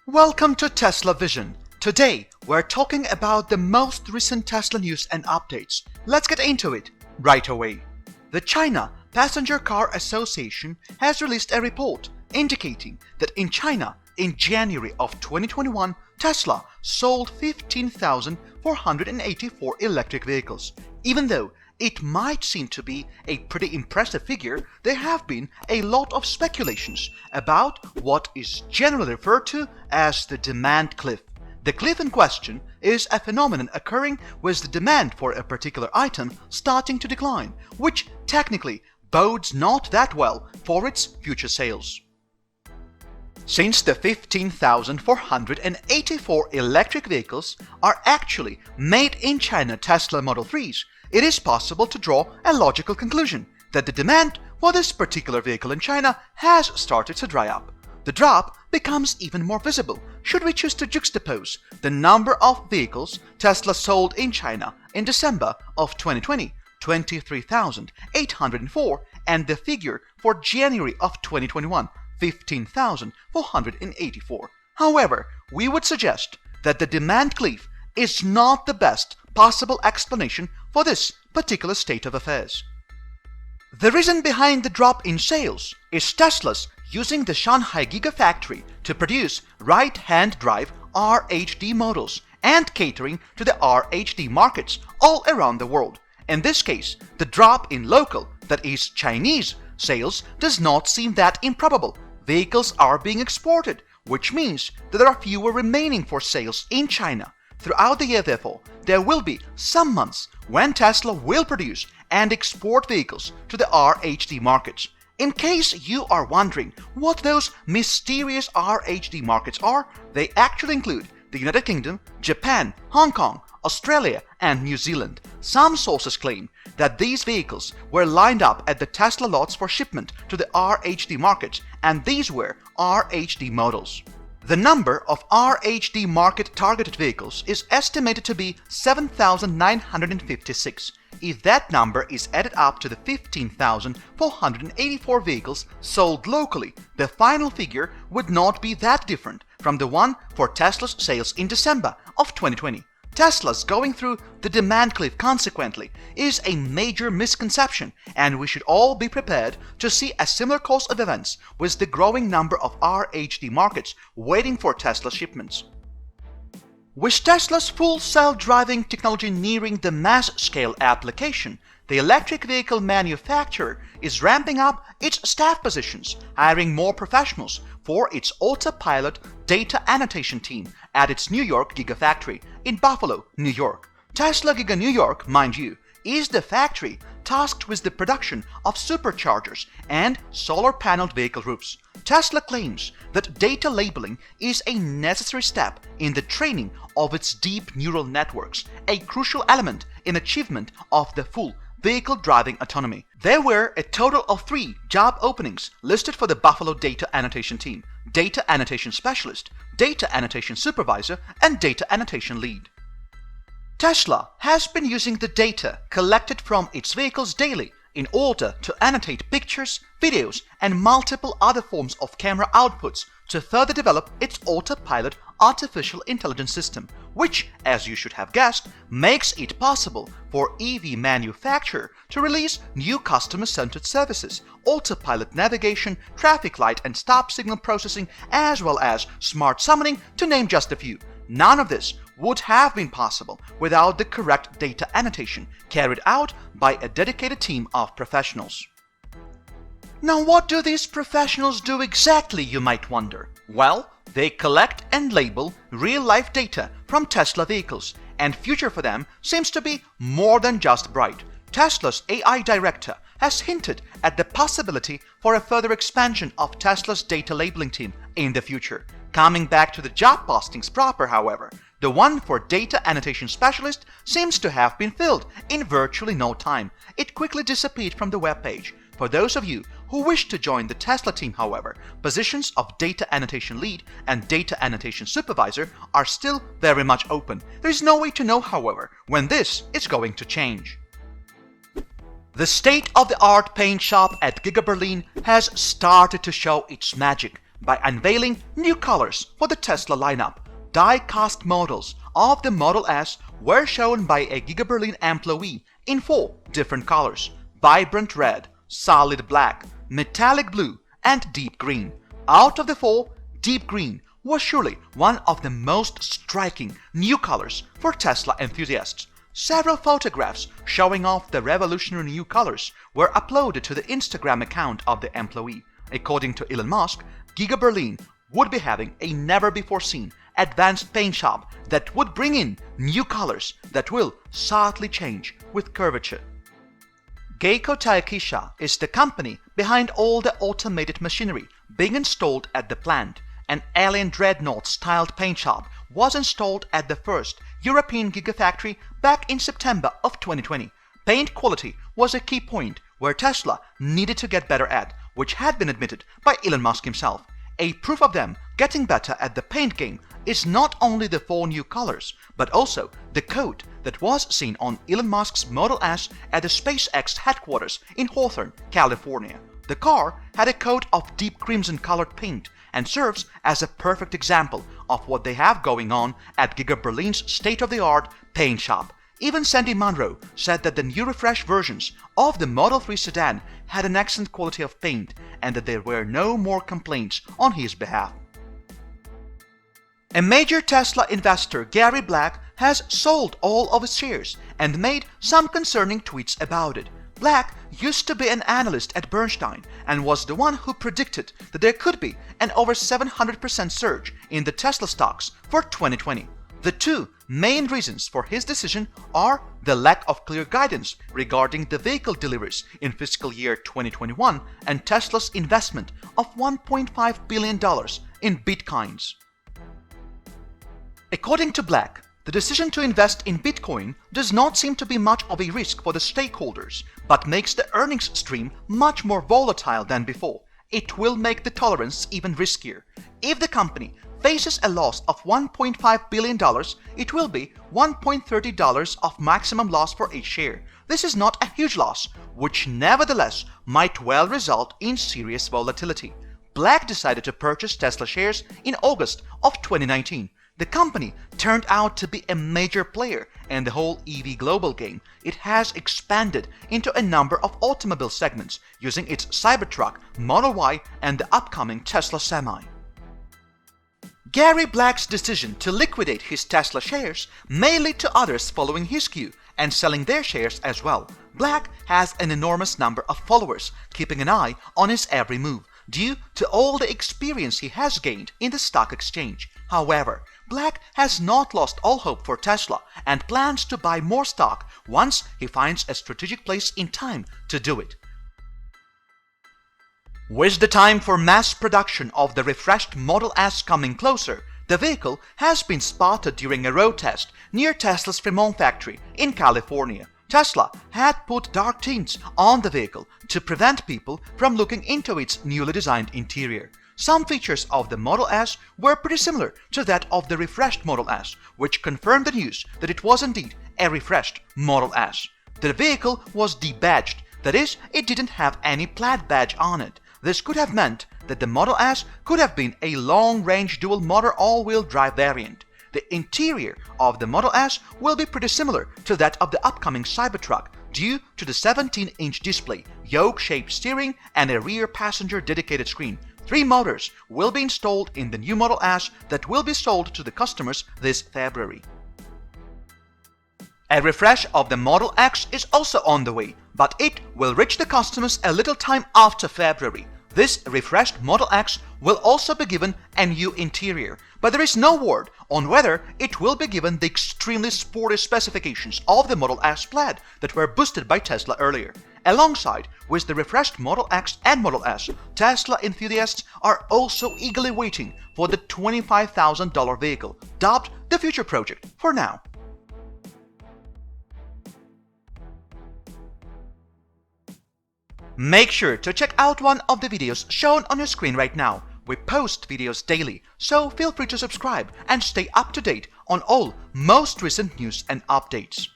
Welcome to Tesla Vision. Today, we're talking about the most recent Tesla news and updates. Let's get into it right away. The China Passenger Car Association has released a report indicating that in China, in January of 2021, Tesla sold 15,484 electric vehicles. Even though it might seem to be a pretty impressive figure, there have been a lot of speculations about what is generally referred to as the demand cliff. The cliff in question is a phenomenon occurring with the demand for a particular item starting to decline, which technically bodes not that well for its future sales. Since the 15,484 electric vehicles are actually made in China Tesla Model 3s, it is possible to draw a logical conclusion that the demand for this particular vehicle in China has started to dry up. The drop becomes even more visible should we choose to juxtapose the number of vehicles Tesla sold in China in December of 2020, 23,804, and the figure for January of 2021, 15,484. However, we would suggest that the demand cliff is not the best possible explanation for this particular state of affairs. The reason behind the drop in sales is Tesla's using the Shanghai Gigafactory to produce right-hand drive RHD models and catering to the RHD markets all around the world. In this case, the drop in local, that is Chinese, sales does not seem that improbable. Vehicles are being exported, which means that there are fewer remaining for sales in China. Throughout the year, therefore, there will be some months when Tesla will produce and export vehicles to the RHD markets. In case you are wondering what those mysterious RHD markets are, they actually include the United Kingdom, Japan, Hong Kong, Australia, and New Zealand. Some sources claim that these vehicles were lined up at the Tesla lots for shipment to the RHD markets, and these were RHD models. The number of RHD market-targeted vehicles is estimated to be 7,956. If that number is added up to the 15,484 vehicles sold locally, the final figure would not be that different from the one for Tesla's sales in December of 2020. Tesla's going through the demand cliff consequently is a major misconception, and we should all be prepared to see a similar course of events with the growing number of RHD markets waiting for Tesla shipments. With Tesla's full self-driving technology nearing the mass-scale application, the electric vehicle manufacturer is ramping up its staff positions, hiring more professionals for its Autopilot data annotation team at its New York Gigafactory in Buffalo, New York. Tesla Giga New York, mind you, is the factory tasked with the production of superchargers and solar-paneled vehicle roofs. Tesla claims that data labeling is a necessary step in the training of its deep neural networks, a crucial element in achievement of the full vehicle driving autonomy. There were a total of 3 job openings listed for the Buffalo Data Annotation Team: Data Annotation Specialist, Data Annotation Supervisor, and Data Annotation Lead. Tesla has been using the data collected from its vehicles daily in order to annotate pictures, videos, and multiple other forms of camera outputs to further develop its Autopilot artificial intelligence system, which, as you should have guessed, makes it possible for EV manufacturer to release new customer-centered services, Autopilot navigation, traffic light and stop signal processing, as well as smart summoning, to name just a few. None of this would have been possible without the correct data annotation carried out by a dedicated team of professionals. Now, what do these professionals do exactly, you might wonder? Well, they collect and label real-life data from Tesla vehicles, and future for them seems to be more than just bright. Tesla's AI director has hinted at the possibility for a further expansion of Tesla's data labeling team in the future. Coming back to the job postings proper, however, the one for Data Annotation Specialist seems to have been filled in virtually no time. It quickly disappeared from the webpage. For those of you who wish to join the Tesla team, however, positions of Data Annotation Lead and Data Annotation Supervisor are still very much open. There is no way to know, however, when this is going to change. The state-of-the-art paint shop at Giga Berlin has started to show its magic by unveiling new colors for the Tesla lineup. Die-cast models of the Model S were shown by a Giga Berlin employee in 4 different colors: vibrant red, solid black, metallic blue, and deep green. Out of the 4, deep green was surely one of the most striking new colors for Tesla enthusiasts. Several photographs showing off the revolutionary new colors were uploaded to the Instagram account of the employee. According to Elon Musk, Giga Berlin would be having a never-before-seen advanced paint shop that would bring in new colors that will subtly change with curvature. Geiko Taikisha is the company behind all the automated machinery being installed at the plant. An alien dreadnought-styled paint shop was installed at the first European Gigafactory back in September of 2020. Paint quality was a key point where Tesla needed to get better at, which had been admitted by Elon Musk himself. A proof of them getting better at the paint game is not only the 4 new colors, but also the coat that was seen on Elon Musk's Model S at the SpaceX headquarters in Hawthorne, California. The car had a coat of deep crimson-colored paint and serves as a perfect example of what they have going on at Giga Berlin's state-of-the-art paint shop. Even Sandy Munro said that the new refreshed versions of the Model 3 sedan had an excellent quality of paint and that there were no more complaints on his behalf. A major Tesla investor, Gary Black, has sold all of his shares and made some concerning tweets about it. Black used to be an analyst at Bernstein and was the one who predicted that there could be an over 700% surge in the Tesla stocks for 2020. The 2 main reasons for his decision are the lack of clear guidance regarding the vehicle deliveries in fiscal year 2021 and Tesla's investment of $1.5 billion in Bitcoins. According to Black, the decision to invest in Bitcoin does not seem to be much of a risk for the stakeholders, but makes the earnings stream much more volatile than before. It will make the tolerance even riskier. If the company faces a loss of $1.5 billion, it will be $1.30 of maximum loss for each share. This is not a huge loss, which nevertheless might well result in serious volatility. Black decided to purchase Tesla shares in August of 2019. The company turned out to be a major player in the whole EV global game. It has expanded into a number of automobile segments using its Cybertruck, Model Y, and the upcoming Tesla Semi. Gary Black's decision to liquidate his Tesla shares may lead to others following his cue and selling their shares as well. Black has an enormous number of followers keeping an eye on his every move due to all the experience he has gained in the stock exchange. However, Black has not lost all hope for Tesla and plans to buy more stock once he finds a strategic place in time to do it. With the time for mass production of the refreshed Model S coming closer, the vehicle has been spotted during a road test near Tesla's Fremont factory in California. Tesla had put dark tints on the vehicle to prevent people from looking into its newly designed interior. Some features of the Model S were pretty similar to that of the refreshed Model S, which confirmed the news that it was indeed a refreshed Model S. The vehicle was debadged, that is, it didn't have any plaid badge on it. This could have meant that the Model S could have been a long-range dual-motor all-wheel drive variant. The interior of the Model S will be pretty similar to that of the upcoming Cybertruck due to the 17-inch display, yoke-shaped steering, and a rear passenger dedicated screen. 3 motors will be installed in the new Model S that will be sold to the customers this February. A refresh of the Model X is also on the way, but it will reach the customers a little time after February. This refreshed Model X will also be given a new interior, but there is no word on whether it will be given the extremely sporty specifications of the Model S Plaid that were boosted by Tesla earlier. Alongside with the refreshed Model X and Model S, Tesla enthusiasts are also eagerly waiting for the $25,000 vehicle, dubbed the Future Project for now. Make sure to check out one of the videos shown on your screen right now. We post videos daily, so feel free to subscribe and stay up to date on all most recent news and updates.